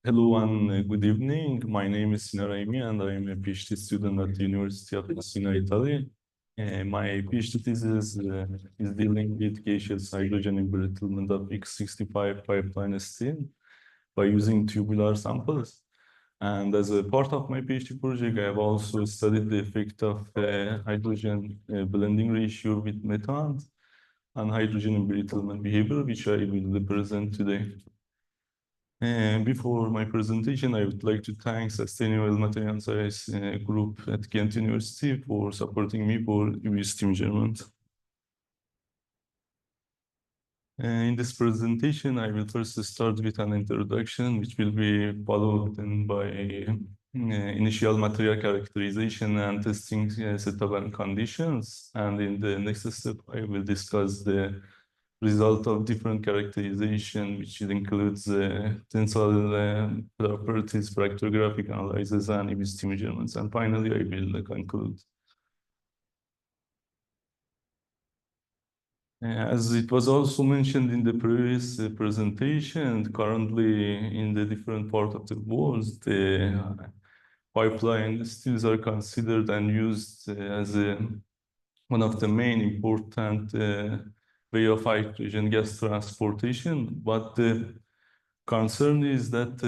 Hello and good evening. My name is Sina Rahimi and I am a PhD student at the University of Sina, Italy. My PhD thesis is dealing with gaseous hydrogen embrittlement of X65 pipeline steam by using tubular samples. And as a part of my PhD project, I have also studied the effect of hydrogen blending ratio with methane and hydrogen embrittlement behavior, which I will present today. And before my presentation, I would like to thank Sustainable Material Science group at Ghent University for supporting me for UV steam measurement. In this presentation, I will first start with an introduction, which will be followed then by initial material characterization and testing setup and conditions. And in the next step, I will discuss the result of different characterization, which includes tensile properties, fractographic analysis, and EBST measurements. And finally, I will conclude. As it was also mentioned in the previous presentation, currently in the different part of the world, the pipeline steels are considered and used as one of the main important way of hydrogen gas transportation. But the concern is that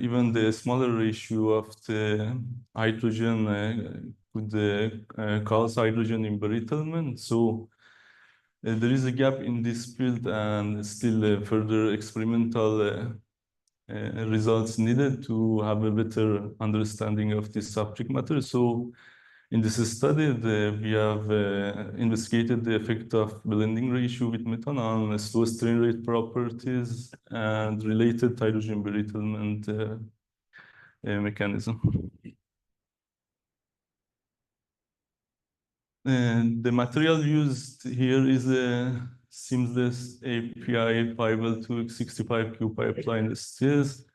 even the smaller ratio of the hydrogen could cause hydrogen embrittlement. So there is a gap in this field and still further experimental results needed to have a better understanding of this subject matter. So in this study, we have investigated the effect of blending ratio with methane on slow strain rate properties and related hydrogen berittlement mechanism. And the material used here is a seamless API fiber to X65Q pipeline steels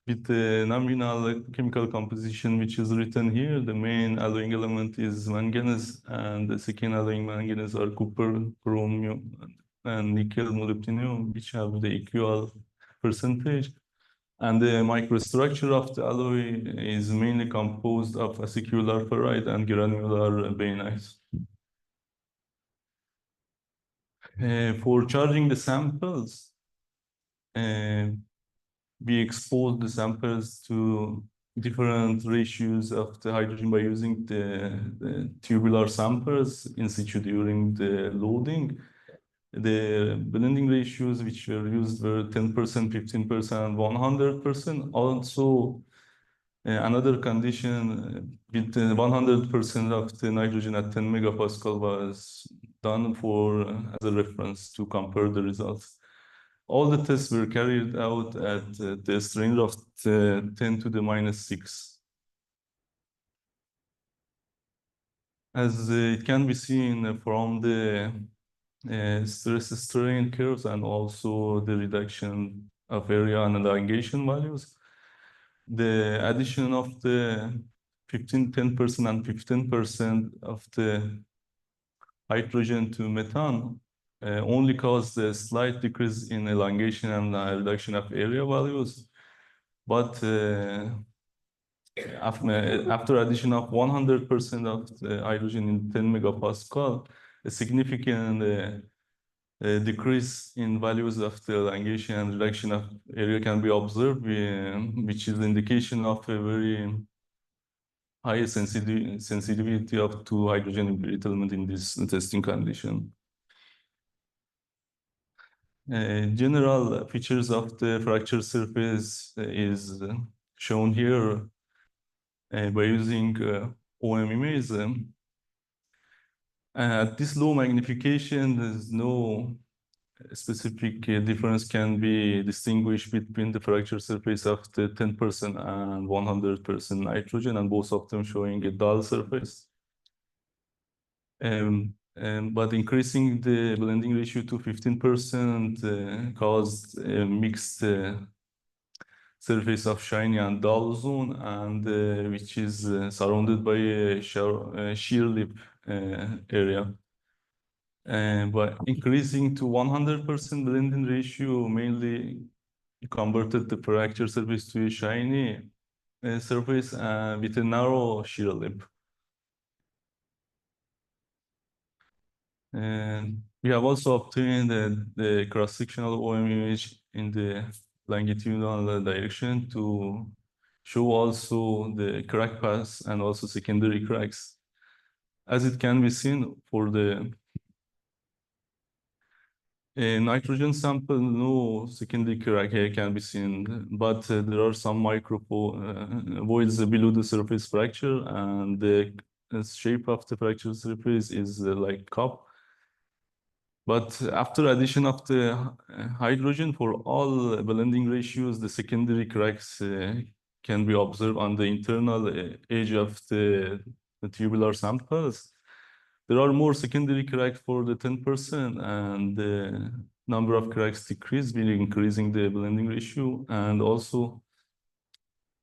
with the nominal chemical composition, which is written here. The main alloying element is manganese, and the second alloying manganese are copper, chromium, and nickel, molybdenum, which have the equal percentage. And the microstructure of the alloy is mainly composed of acicular ferrite and granular bainite. For charging the samples, we expose the samples to different ratios of the hydrogen by using the tubular samples in situ during the loading. The blending ratios which were used were 10%, 15%, 100%. Also, another condition with 100% of the nitrogen at 10 megapascal was done for as a reference to compare the results. All the tests were carried out at the strain of 10 to the minus 6. As it can be seen from the stress strain curves and also the reduction of area and elongation values, the addition of the 10% and 15% of the hydrogen to methane only caused a slight decrease in elongation and reduction of area values. But after addition of 100% of the hydrogen in 10 megapascal, a significant decrease in values of the elongation and reduction of area can be observed, which is indication of a very high sensitivity of to hydrogen embrittlement in this testing condition. General features of the fracture surface is shown here by using OM image. At this low magnification, there's no specific difference can be distinguished between the fracture surface of the 10% and 100% nitrogen, and both of them showing a dull surface. But increasing the blending ratio to 15% caused a mixed surface of shiny and dull zone, and which is surrounded by a shear lip area. By increasing to 100% blending ratio, mainly converted the fracture surface to a shiny surface with a narrow shear lip. And we have also obtained the cross-sectional OM image in the longitudinal direction to show also the crack paths and also secondary cracks. As it can be seen for the nitrogen sample, no secondary crack here can be seen, but there are some micro voids below the surface fracture, and the shape of the fracture surface is like cup. But after addition of the hydrogen for all blending ratios, the secondary cracks can be observed on the internal edge of the tubular samples. There are more secondary cracks for the 10%, and the number of cracks decrease with increasing the blending ratio, and also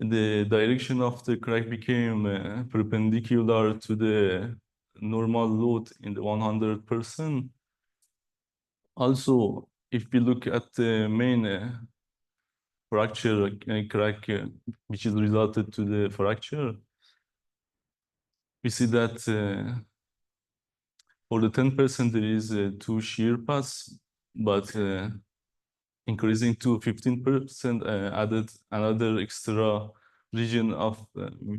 the direction of the crack became perpendicular to the normal load in the 100%. Also, if we look at the main fracture crack, which is resulted to the fracture, we see that for the 10% there is two shear paths, but increasing to 15% added another extra region of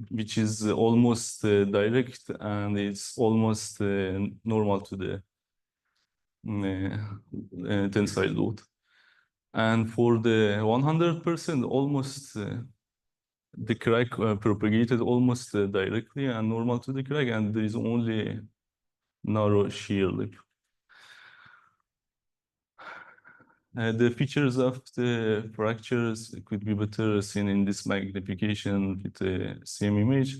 which is almost direct, and it's almost normal to the tensile load. And for the 100%, almost the crack propagated almost directly and normal to the crack, and there is only narrow shear lip. The features of the fractures could be better seen in this magnification with the same image.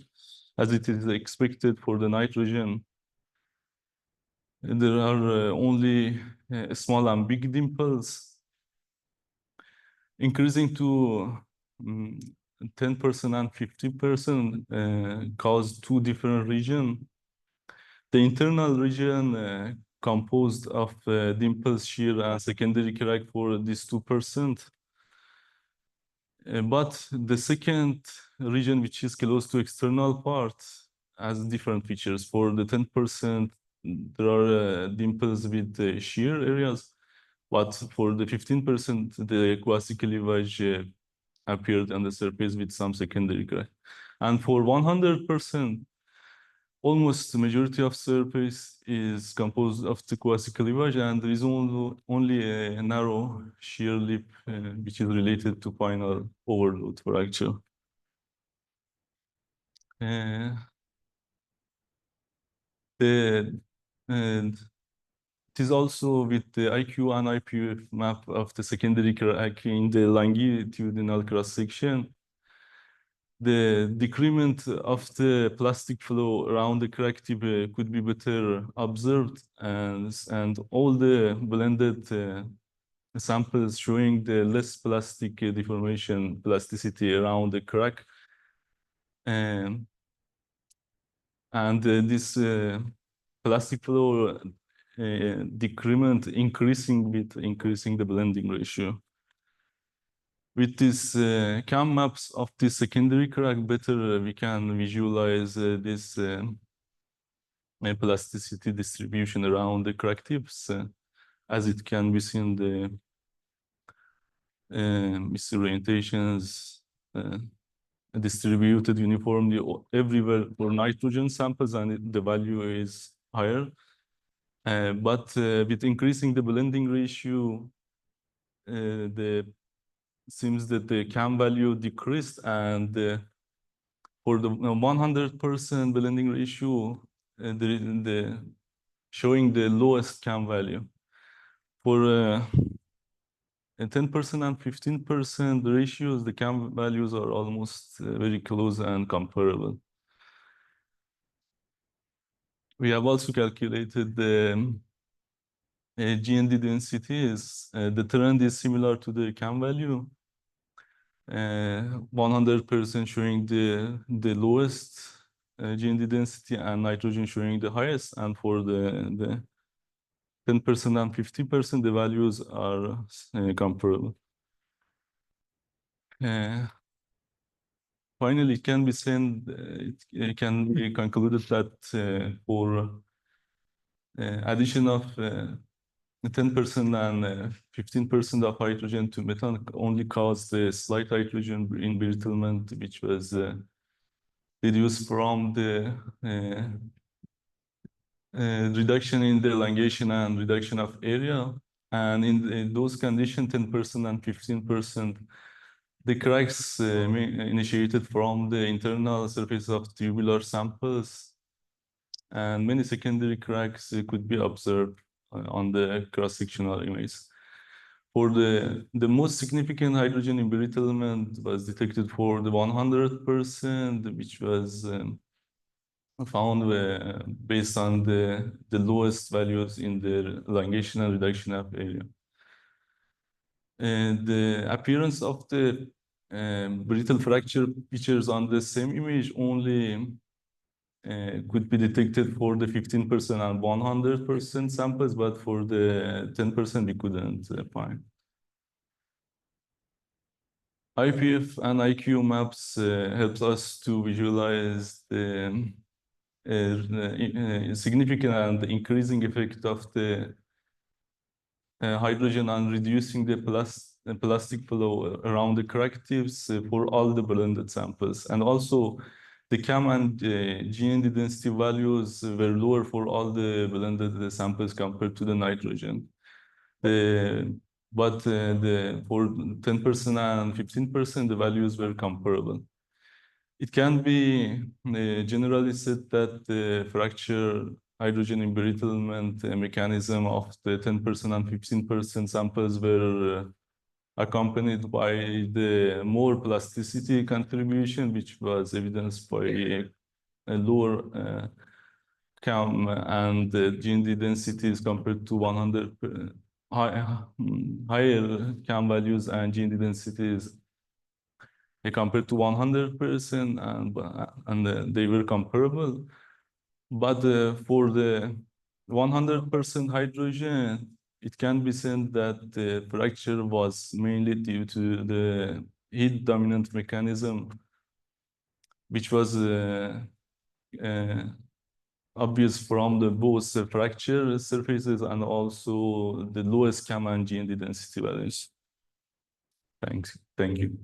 As it is expected for the nitrogen, there are only small and big dimples. Increasing to 10% and 50% cause two different regions. The internal region composed of dimples, shear, and secondary crack for this 2%. But the second region, which is close to external part, has different features. For the 10%, there are dimples with shear areas, but for the 15%, the quasi-cleavage appeared on the surface with some secondary crack. And for 100%, almost the majority of surface is composed of the quasi-cleavage, and there is only a narrow shear lip which is related to final overload fracture. And it is also with the IQ and IPF map of the secondary crack in the longitudinal cross-section. The decrement of the plastic flow around the crack tip could be better observed, and all the blended samples showing the less plastic deformation plasticity around the crack. And this plastic flow decrement increasing with increasing the blending ratio. With these cam maps of the secondary crack, better we can visualize this plasticity distribution around the crack tips, as it can be seen the misorientations distributed uniformly everywhere for nitrogen samples, and the value is higher. But with increasing the blending ratio, seems that the cam value decreased, and for the 100% blending ratio, showing the lowest cam value. For 10% and 15% ratios, the cam values are almost very close and comparable. We have also calculated the GND densities. The trend is similar to the cam value. 100% showing the lowest GND density, and nitrogen showing the highest. And for the 10% and 50%, the values are comparable. Finally, it can be said, it can be concluded that for addition of 10% and 15% of hydrogen to methane only caused a slight hydrogen embrittlement, which was reduced from the reduction in the elongation and reduction of area. And in those conditions, 10% and 15%, the cracks initiated from the internal surface of tubular samples, and many secondary cracks could be observed on the cross-sectional image. For the most significant hydrogen embrittlement was detected for the 100%, which was found based on the lowest values in the elongation and reduction of area. The appearance of the brittle fracture features on the same image only could be detected for the 15% and 100% samples, but for the 10% we couldn't find. IPF and IQ maps helps us to visualize the significant and increasing effect of the hydrogen on reducing the plastic flow around the crack tips for all the blended samples. And also the CAM and GND density values were lower for all the blended samples compared to the nitrogen. But for 10% and 15%, the values were comparable. It can be generally said that the fracture hydrogen embrittlement mechanism of the 10% and 15% samples were accompanied by the more plasticity contribution, which was evidenced by a lower CAM and GND densities compared to 100 higher CAM values and GND densities compared to 100%, and they were comparable. But for the 100% hydrogen, it can be said that the fracture was mainly due to the heat dominant mechanism, which was obvious from the both fracture surfaces and also the lowest CAM and GND density values. Thank you.